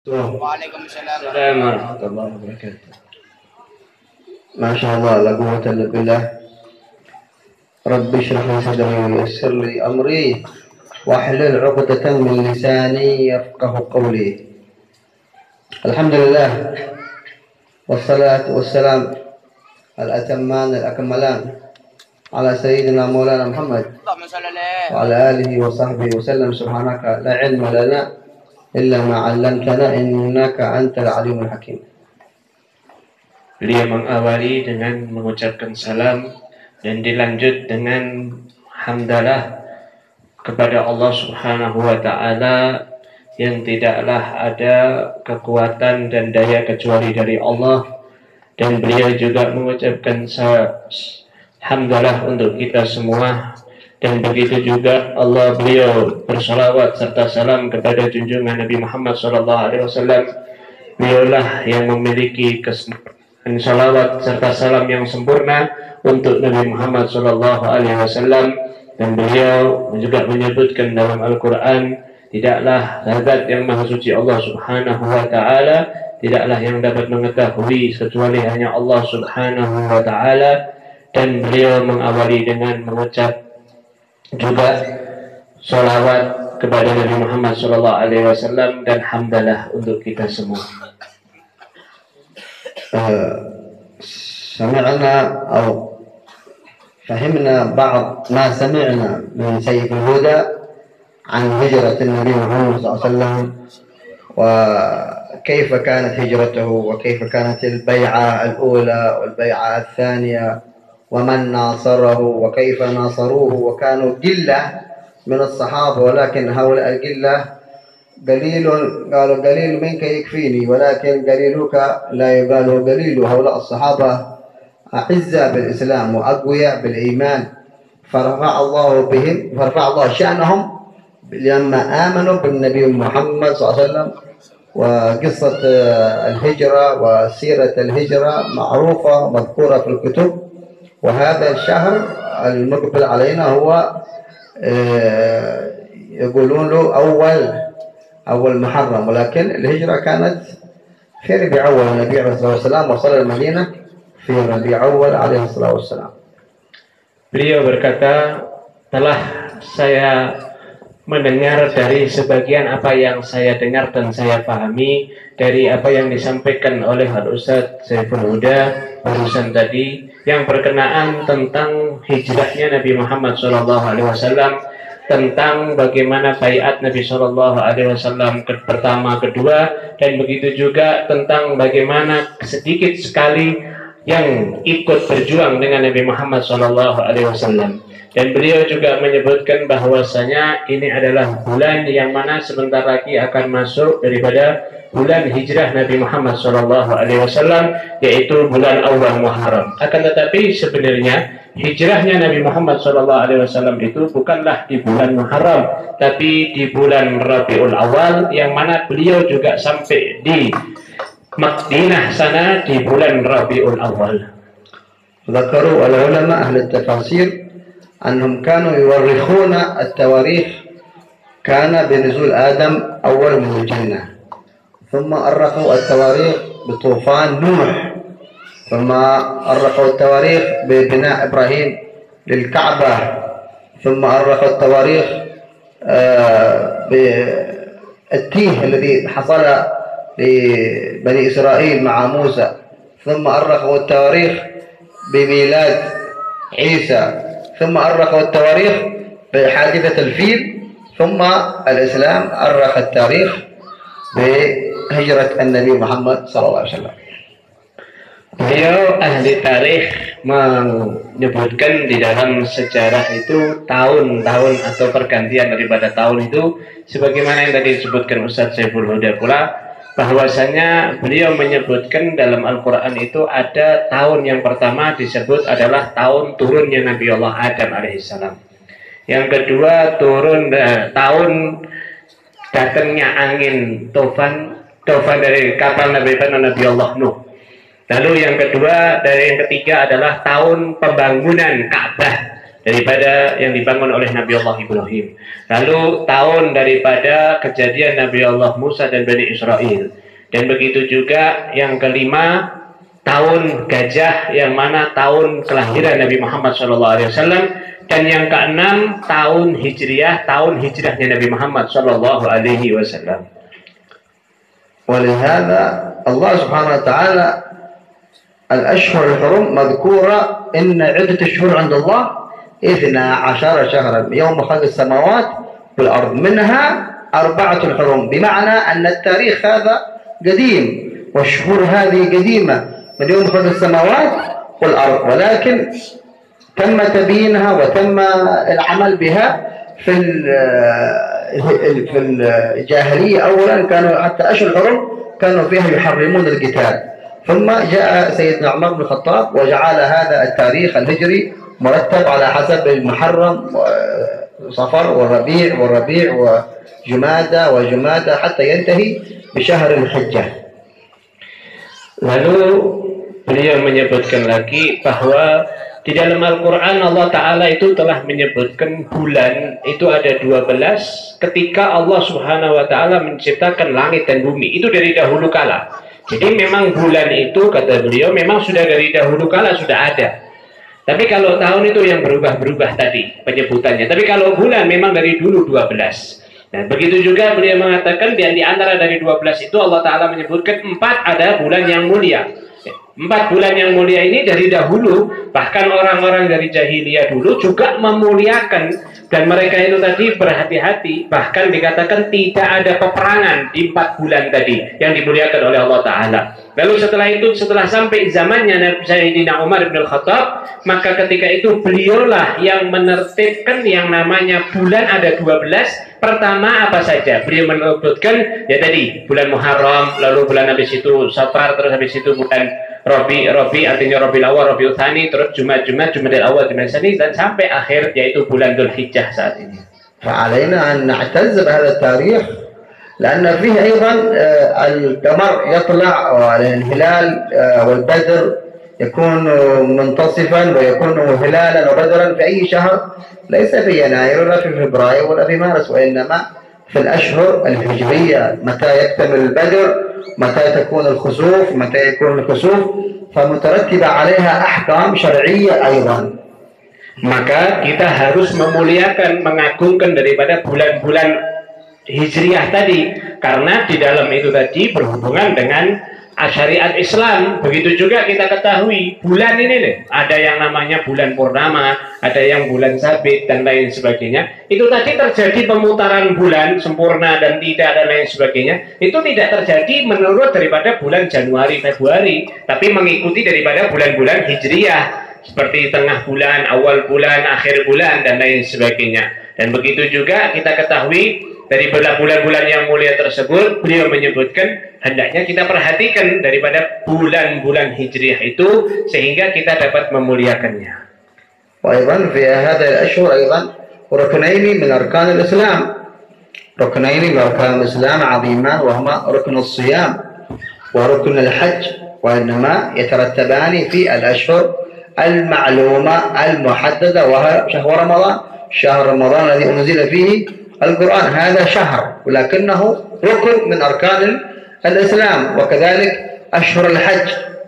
Waalaikumsalam. السلام ورحمة الله وبركاته. ما شاء الله لا قوة إلا بالله. رب اشرح لي صدري ويسر لي أمري واحلل عقدة من لساني يفقه قولي. الحمد لله والصلاة والسلام الأتمان الأكملان على سيدنا مولانا محمد اللهم صل عليه. وعلى آله وصحبه وسلم. سبحانك لا علم لنا إلا ما علمتنا إنك أنت العليم الحكيم. Beliau mengawali dengan mengucapkan salam dan dilanjut dengan hamdalah kepada Allah Subhanahu wa taala yang tidaklah ada kekuatan dan daya kecuali dari Allah, dan beliau juga mengucapkan hamdalah untuk kita semua. Dan begitu juga beliau bersalawat serta salam kepada junjungan Nabi Muhammad SAW. Beliaulah yang memiliki salawat serta salam yang sempurna untuk Nabi Muhammad SAW. Dan beliau juga menyebutkan dalam Al-Quran, tidaklah zat yang maha suci Allah Subhanahu wa ta'ala, tidaklah yang dapat mengetahui kecuali hanya Allah Subhanahu wa ta'ala. Dan beliau mengawali dengan mengucap juga sholawat kepada Nabi Muhammad SAW dan hamdalah untuk kita semua. سمعنا أو فهمنا بعض ما سمعنا من سيف الهدى عن هجرة النبي محمد صلى الله عليه وسلم، وكيف كانت هجرته، وكيف كانت البيعة الأولى والبيعة الثانية، ومن ناصره وكيف ناصروه، وكانوا قلة من الصحابة، ولكن هؤلاء القلة قليل، قالوا قليل منك يكفيني ولكن قليلك لا يباله قليل. هؤلاء الصحابة أعزاء بالإسلام وأقوياء بالإيمان، فرفع الله شأنهم لما آمنوا بالنبي محمد صلى الله عليه وسلم. وقصة الهجرة وسيرة الهجرة معروفة مذكورة في الكتب. وهذا الشهر المقبل علينا هو يقولون له أول محرم، ولكن الهجرة كانت في ربيع أول. النبي عليه الصلاة والسلام وصل المدينة في ربيع أول عليه الصلاة والسلام. Beliau berkata, telah saya mendengar dari sebagian apa yang saya dengar dan saya pahami dari apa yang disampaikan oleh Al-Ustaz Saiful Huda barusan tadi, yang berkenaan tentang hijrahnya Nabi Muhammad SAW, tentang bagaimana baiat Nabi SAW pertama, kedua, dan begitu juga tentang bagaimana sedikit sekali yang ikut berjuang dengan Nabi Muhammad SAW. Dan beliau juga menyebutkan bahwasanya ini adalah bulan yang mana sebentar lagi akan masuk daripada bulan hijrah Nabi Muhammad SAW, yaitu bulan awal Muharram. Akan tetapi sebenarnya hijrahnya Nabi Muhammad SAW itu bukanlah di bulan Muharram, tapi di bulan Rabiul Awal, yang mana beliau juga sampai di Madinah sana di bulan Rabiul Awal. ذكروا العلماء أهل التفاسير أنهم كانوا يورخون التواريخ، كان بنزول آدم أول من الجنة، ثم أرخوا التواريخ بطوفان نوح، ثم أرخوا التواريخ ببناء إبراهيم للكعبة، ثم أرخوا التواريخ بالتيه الذي حصل لبني إسرائيل مع موسى، ثم أرخوا التواريخ بميلاد عيسى، ثم أرخوا التواريخ بحادثة الفيل، ثم الإسلام أرخ التاريخ بهجرة النبي محمد صلى الله عليه وسلم. Beliau ahli tarikh menyebutkan di dalam sejarah itu tahun-tahun atau pergantian daripada tahun itu, sebagaimana yang tadi disebutkan Ustaz Saiful Huda pula, bahwasanya beliau menyebutkan dalam Al-Quran itu ada tahun yang pertama disebut adalah tahun turunnya Nabi Allah Adam alaihissalam. Yang kedua tahun datangnya angin tofan dari kapal Nabi Allah Nuh. Lalu yang ketiga adalah tahun pembangunan Ka'bah daripada yang dibangun oleh Nabi Allah Ibrahim. Lalu tahun daripada kejadian Nabi Allah Musa dan Bani Israel. Dan begitu juga yang kelima, tahun gajah, yang mana tahun kelahiran Nabi Muhammad SAW. Dan yang keenam, tahun hijriyah, tahun hijrahnya Nabi Muhammad SAW. ولهذا الله سبحانه وتعالى الأشهر الحرم مذكورة إن عدة الشهور عند الله 12 شهرا يوم خلق السماوات والأرض، منها 4 حرم، بمعنى أن التاريخ هذا قديم والشهور هذه قديمة من يوم خلق السماوات والأرض، ولكن تم تبيينها وتم العمل بها في الجاهلية. أولا كانوا حتى أشهر الحرم كانوا فيها يحرمون القتال، ثم جاء سيدنا عمر بن الخطاب وجعل هذا التاريخ الهجري مرتب على حسب المحرم صفر والربيع وجمادى حتى ينتهي بشهر الحجة. Lalu beliau menyebutkan lagi bahwa di dalam Al-Quran Allah Ta'ala itu telah menyebutkan bulan itu ada 12 ketika Allah Subhanahu Wa Ta'ala menciptakan langit dan bumi. Itu dari dahulu kala. Jadi memang bulan itu, kata beliau, memang sudah dari dahulu kala sudah ada. Tapi kalau tahun itu yang berubah-berubah tadi penyebutannya. Tapi kalau bulan memang dari dulu 12. Nah, begitu juga beliau mengatakan di antara dari 12 itu Allah Ta'ala menyebutkan 4 ada bulan yang mulia. 4 bulan yang mulia ini dari dahulu, bahkan orang-orang dari jahiliyah dulu juga memuliakan, dan mereka itu tadi berhati-hati, bahkan dikatakan tidak ada peperangan di 4 bulan tadi yang dimuliakan oleh Allah Ta'ala. Lalu setelah itu, setelah sampai zamannya Sayyidina Umar bin Khattab, maka ketika itu beliaulah yang menertibkan yang namanya bulan ada 12. Pertama apa saja? Beliau menyebutkan ya tadi bulan Muharram, lalu bulan habis itu Safar, terus habis itu bulan Rabi artinya Rabiul Awal, Rabiul Tsani, terus Jumadil Awal, Jumadil Tsani, dan sampai akhir yaitu bulan Dzulhijjah saat ini. فعلينا أن نعتز بهذا التاريخ لأن فيه أيضا القمر يطلع والهلال والبدر يكون منتصفا ويكون هلالا وبدرا في أي شهر، ليس في يناير ولا في فبراير ولا في مارس، وإنما في الأشهر الهجرية، متى يكتمل البدر، متى تكون الخسوف، متى يكون الكسوف، فمترتبة عليها أحكام شرعية أيضا. Maka kita harus memuliakan, mengagungkan daripada bulan-bulan hijriyah tadi, karena di dalam itu tadi berhubungan dengan syariat Islam. Begitu juga kita ketahui bulan ini nih, ada yang namanya bulan purnama, ada yang bulan sabit dan lain sebagainya. Itu tadi terjadi pemutaran bulan sempurna dan tidak dan lain sebagainya. Itu tidak terjadi menurut daripada bulan Januari Februari, tapi mengikuti daripada bulan-bulan hijriyah, seperti tengah bulan, awal bulan, akhir bulan dan lain sebagainya. Dan begitu juga kita ketahui dari bulan-bulan yang mulia tersebut, beliau menyebutkan hendaknya kita perhatikan daripada bulan-bulan hijriah itu sehingga kita dapat memuliakannya. وأيضا في هذه الأشهر أيضا ركنين من أركان الإسلام، ركنين من أركان الإسلام عظيمان، وهما ركن الصيام وركن الحج، وإنما يترتبان في الأشهر المعلومة المحددة، وهي شهر رمضان. شهر رمضان الذي أنزل فيه القرآن هذا شهر، ولكنه ركن من أركان الإسلام. وكذلك أشهر الحج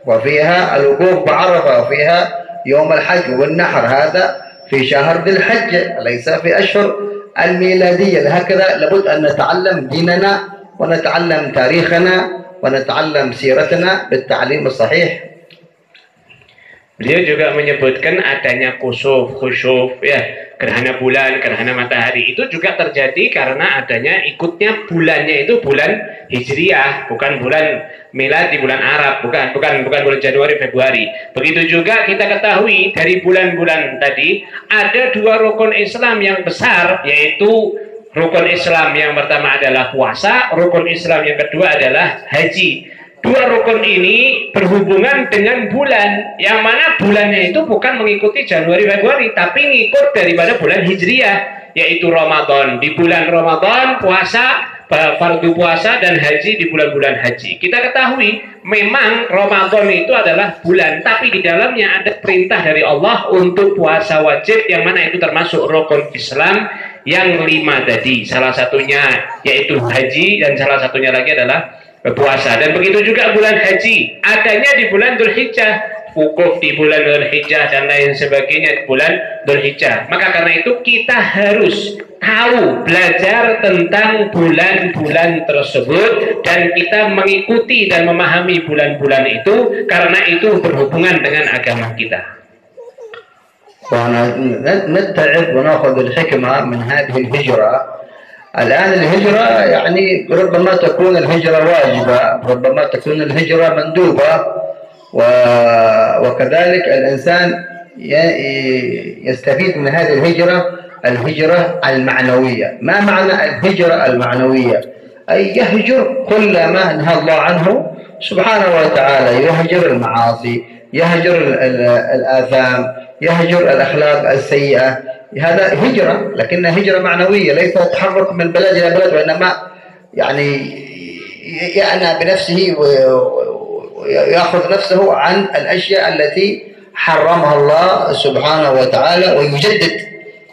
وفيها الوقوف بعرفة وفيها يوم الحج والنحر، هذا في شهر ذي الحجة، ليس في أشهر الميلادية. هكذا لابد أن نتعلم ديننا ونتعلم تاريخنا ونتعلم سيرتنا بالتعليم الصحيح. Beliau juga menyebutkan adanya khusuf ya, gerhana bulan, gerhana matahari itu juga terjadi karena adanya ikutnya bulannya itu bulan hijriyah, bukan bulan miladi, bulan Arab, bukan bulan Januari Februari. Begitu juga kita ketahui dari bulan-bulan tadi ada 2 rukun Islam yang besar, yaitu rukun Islam yang pertama adalah puasa, rukun Islam yang kedua adalah haji. 2 rukun ini berhubungan dengan bulan, yang mana bulannya itu bukan mengikuti Januari Februari, tapi ngikut daripada bulan hijriyah, yaitu Ramadan. Di bulan Ramadan puasa, fardu puasa dan haji di bulan-bulan haji. Kita ketahui memang Ramadan itu adalah bulan, tapi di dalamnya ada perintah dari Allah untuk puasa wajib, yang mana itu termasuk rukun Islam yang 5 tadi. Salah satunya yaitu haji, dan salah satunya lagi adalah puasa. Dan begitu juga bulan haji, adanya di bulan Dzulhijjah, wukuf di bulan Dzulhijjah dan lain sebagainya di bulan Dzulhijjah. Maka karena itu kita harus tahu, belajar tentang bulan-bulan tersebut, dan kita mengikuti dan memahami bulan-bulan itu, karena itu berhubungan dengan agama kita. ونتعظ وناخذ الحكمة من هذه الهجرة. الآن الهجرة يعني ربما تكون الهجرة واجبة، ربما تكون الهجرة مندوبة، وكذلك الإنسان يستفيد من هذه الهجرة المعنوية. ما معنى الهجرة المعنوية؟ أي يهجر كل ما نهى الله عنه سبحانه وتعالى، يهجر المعاصي، يهجر الآثام، يهجر الأخلاق السيئة. هذا هجرة، لكنها هجرة معنوية، ليس تحرك من بلد إلى بلد، وإنما يعني يعنى بنفسه ويأخذ نفسه عن الأشياء التي حرمها الله سبحانه وتعالى، ويجدد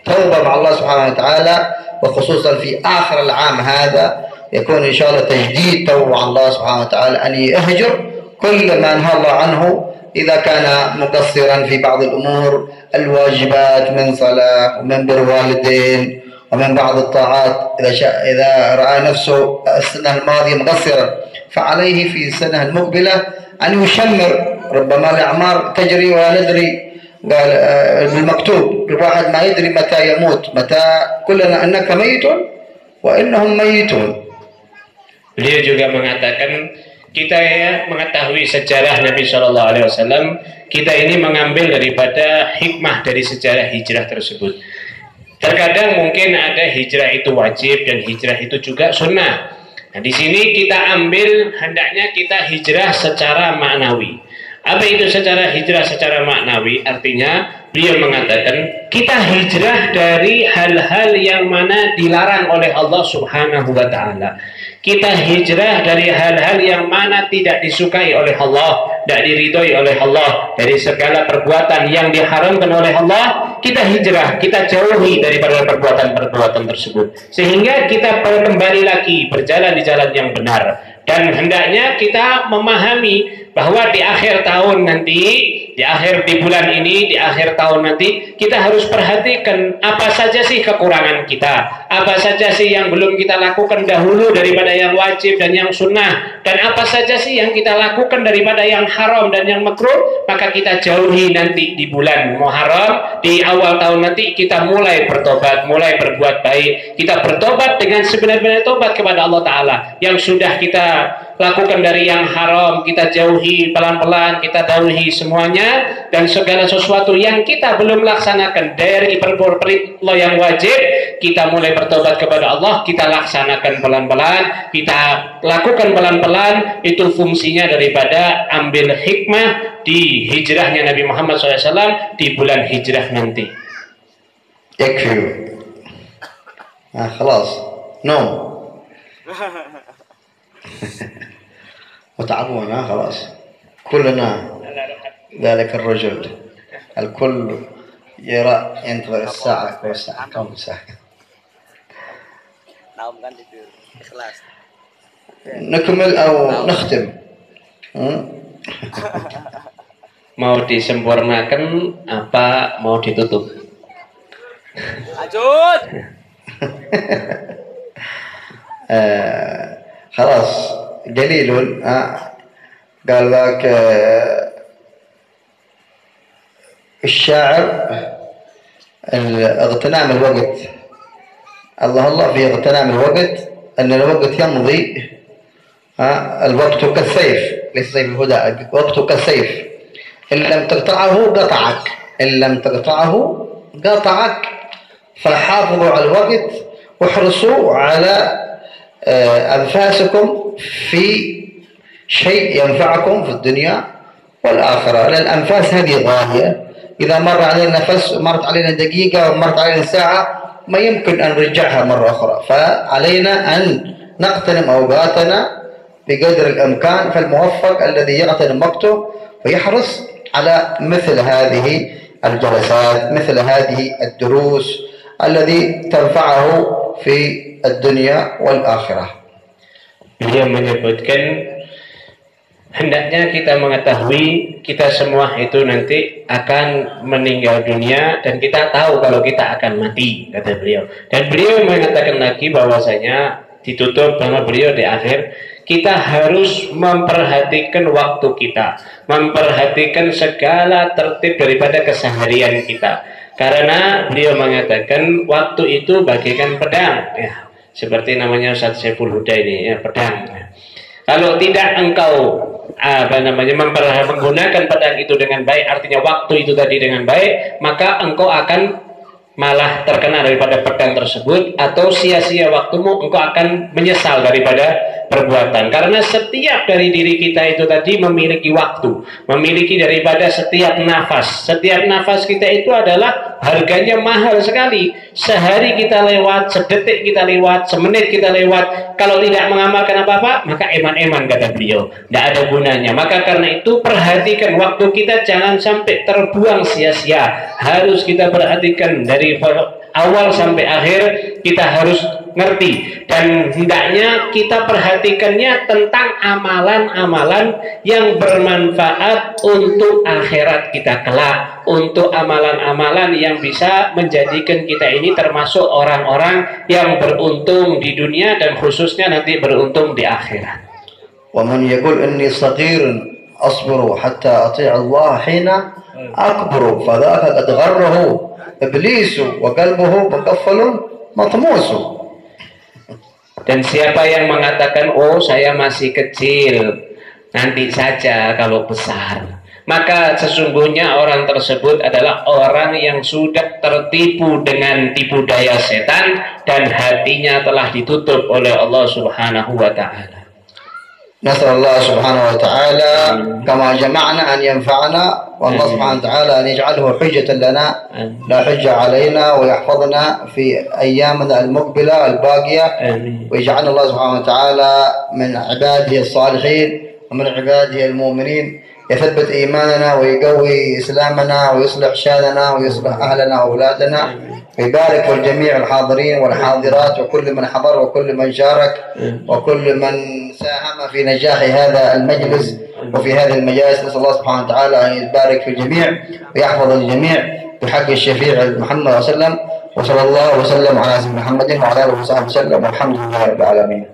توبة مع الله سبحانه وتعالى، وخصوصا في آخر العام هذا يكون إن شاء الله تجديد توبة مع الله سبحانه وتعالى، أن يهجر كل ما نهى الله عنه إذا كان مقصرا في بعض الأمور الواجبات من صلاة ومن بر والدين ومن بعض الطاعات. إذا رأى نفسه السنة الماضية مقصرا، فعليه في السنة المقبلة أن يشمر. ربما الأعمار تجري ولا ندري، قال بالمكتوب الواحد ما يدري متى يموت، متى كلنا أنك ميت وإنهم ميتون. Beliau juga mengatakan, kita ya mengetahui sejarah Nabi Shallallahu Alaihi Wasallam, kita ini mengambil daripada hikmah dari sejarah hijrah tersebut. Terkadang mungkin ada hijrah itu wajib dan hijrah itu juga sunnah. Nah, di sini kita ambil hendaknya kita hijrah secara maknawi. Apa itu secara hijrah secara maknawi? Artinya beliau mengatakan kita hijrah dari hal-hal yang mana dilarang oleh Allah Subhanahu wa Ta'ala. Kita hijrah dari hal-hal yang mana tidak disukai oleh Allah, tidak diridhoi oleh Allah, dari segala perbuatan yang diharamkan oleh Allah. Kita hijrah, kita jauhi daripada perbuatan-perbuatan tersebut, sehingga kita kembali lagi berjalan di jalan yang benar. Dan hendaknya kita memahami bahwa di akhir tahun nanti, di bulan ini, di akhir tahun nanti, kita harus perhatikan apa saja sih kekurangan kita, apa saja sih yang belum kita lakukan dahulu daripada yang wajib dan yang sunnah, dan apa saja sih yang kita lakukan daripada yang haram dan yang makruh, maka kita jauhi nanti di bulan Muharram. Di awal tahun nanti kita mulai bertobat, mulai berbuat baik, kita bertobat dengan sebenar-benar tobat kepada Allah Ta'ala. Yang sudah kita lakukan dari yang haram, kita jauhi pelan-pelan, kita jauhi semuanya, dan segala sesuatu yang kita belum laksanakan dari perintah Allah yang wajib, kita mulai bertobat kepada Allah, kita laksanakan pelan-pelan, kita lakukan pelan-pelan. Itu fungsinya daripada ambil hikmah di hijrahnya Nabi Muhammad SAW di bulan hijrah nanti. يكفي خلاص نوم وتعبون خلاص كلنا ذلك الرجل الكل يرى ينتظر الساعة كم ساعة نكمل أو نختم. Mau disempurnakan apa mau ditutup? Lanjut. خلاص دليل قال لك الشاعر اغتنام الوقت. الله في اغتنام الوقت، أن الوقت يمضي. الوقت كالسيف، ليس سيف الهدى، الوقت كالسيف، إن لم تقطعه قطعك، إن لم تقطعه قطعك. فحافظوا على الوقت واحرصوا على أنفاسكم في شيء ينفعكم في الدنيا والآخرة. لأن الأنفاس هذه غالية، إذا مر علينا نفس، مرت علينا دقيقة ومرت علينا ساعة، ما يمكن أن نرجعها مرة أخرى. فعلينا أن نغتنم أوقاتنا بقدر الإمكان، فالموفق الذي يغتنم وقته ويحرص على مثل هذه الجلسات، مثل هذه الدروس الذي تنفعه في الدنيا والآخرة. Beliau menyebutkan hendaknya kita mengetahui kita semua itu nanti akan meninggal dunia dan kita tahu kalau kita akan mati, kata beliau. Dan beliau mengatakan lagi bahwasanya ditutup sama beliau di akhir, kita harus memperhatikan waktu kita, memperhatikan segala tertib daripada keseharian kita. Karena beliau mengatakan waktu itu bagaikan pedang, ya, seperti namanya Ustaz Saiful Huda ini, ya, pedang. Kalau tidak engkau menggunakan pedang itu dengan baik, artinya waktu itu tadi dengan baik, maka engkau akan malah terkena daripada pedang tersebut, atau sia-sia waktumu, engkau akan menyesal daripada perbuatan. Karena setiap dari diri kita itu tadi memiliki waktu, memiliki daripada setiap nafas. Setiap nafas kita itu adalah harganya mahal sekali. Sehari kita lewat, sedetik kita lewat, semenit kita lewat, kalau tidak mengamalkan apa-apa, maka eman-eman, kata beliau, tidak ada gunanya. Maka karena itu perhatikan waktu kita jangan sampai terbuang sia-sia. Harus kita perhatikan dari awal sampai akhir, kita harus ngerti, dan hendaknya kita perhatikannya tentang amalan-amalan yang bermanfaat untuk akhirat kita kelak, untuk amalan-amalan yang bisa menjadikan kita ini termasuk orang-orang yang beruntung di dunia dan khususnya nanti beruntung di akhirat. ومن يقول إني صغير أصبر حتى أطيع الله حين أكبر فذاك قد غره إبليس وقلبه مقفل مطموس. Dan siapa yang mengatakan, oh saya masih kecil, nanti saja kalau besar, maka sesungguhnya orang tersebut adalah orang yang sudah tertipu dengan tipu daya setan dan hatinya telah ditutup oleh Allah Subhanahu wa Ta'ala. نسأل الله سبحانه وتعالى كما جمعنا أن ينفعنا، والله سبحانه وتعالى أن يجعله حجة لنا لا حجة علينا، ويحفظنا في أيامنا المقبلة الباقية، ويجعلنا الله سبحانه وتعالى من عباده الصالحين ومن عباده المؤمنين، يثبت إيماننا ويقوي إسلامنا ويصلح شاننا ويصلح أهلنا وأولادنا، ويبارك في الجميع الحاضرين والحاضرات وكل من حضر وكل من شارك وكل من ساهم في نجاح هذا المجلس وفي هذه المجالس. نسأل الله سبحانه وتعالى أن يبارك في الجميع ويحفظ الجميع بحق الشفيع محمد صلى الله عليه وسلم، وصلى الله وسلم على سيدنا محمد وعلى آله وصحبه وسلم، والحمد لله رب العالمين.